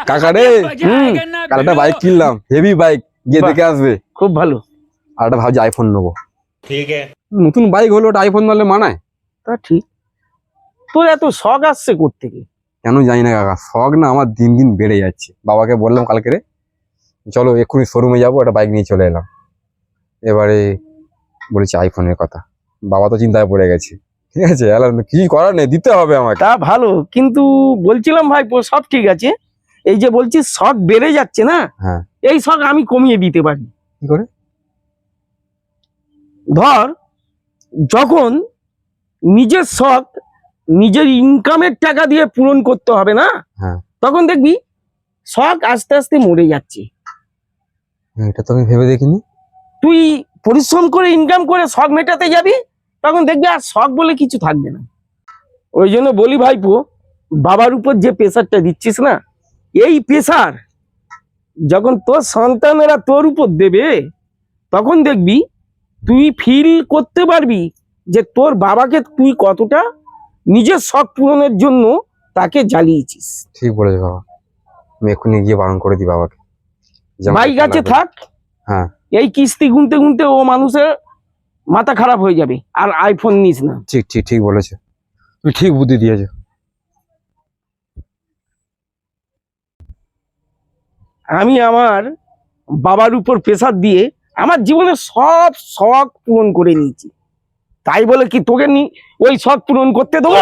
কাকা রে কাল একটা বাইক কিনলাম, হেভি বাইক, গিয়ে দেখে আসবে। খুব ভালো। আর একটা ভাবছি আইফোন নেবো। ঠিক আছে, নতুন বাইক হলো, ওটা আইফোন নিলে মানায়? তা ঠিক। তোর এত শখ আসছে কোত্থেকে? কেন জানি না কাকা, শখ না আমার দিন দিন বেড়ে যাচ্ছে। বাবাকে বললাম কালকে রে চলো এক্ষুনি শোরুমে যাবো, একটা বাইক নিয়ে চলে এলাম। এবারে বলেছি আইফোনের কথা, বাবা তো চিন্তায় পড়ে গেছে। ঠিক আছে, কিছু করার নেই, দিতে হবে আমাকে। তা ভালো, কিন্তু বলছিলাম ভাই সব ঠিক আছে, এই যে বলছিস শখ বেড়ে যাচ্ছে না, হ্যাঁ। এই শখ আমি কমিয়ে দিতে পারি। কি করে? ধর, যখন নিজের শখ নিজের ইনকামের টাকা দিয়ে পূরণ করতে হবে না, হ্যাঁ। তখন দেখবি শখ আস্তে আস্তে মরে যাচ্ছে। এটা তো আমি ভেবে দেখিনি। তুই পরিশ্রম করে ইনকাম করে শখ মেটাতে যাবি, তখন দেখবি আর শখ বলে কিছু থাকবে না। ওই জন্য বলি ভাইপো, বাবার উপর যে প্রেশারটা দিচ্ছিস না, এই প্রেশার যখন তোর সন্তানেরা তোর উপর দেবে, তখন দেখবি তুই ফিল করতে পারবি যে তোর বাবাকে তুই কতটা নিজের শখ পূরণের জন্য তাকে জ্বালিয়েছিস। ঠিক বলেছো বাবা, আমি এক্ষুনি গিয়ে বারণ করে দিই বাবাকে। বাইক আছে থাক, হ্যাঁ। এই কিস্তি গুনতে গুনতে ও মানুষের মাথা খারাপ হয়ে যাবে। আর আইফোন নিস না। ঠিক ঠিক ঠিক বলেছো, তুমি ঠিক বুদ্ধি দিয়েছো। আমি আমার বাবার উপর প্রেশার দিয়ে আমার জীবনের সব শখ পূরণ করে নিয়েছি, তাই বলে কি তোকে ওই শখ পূরণ করতে দেবো?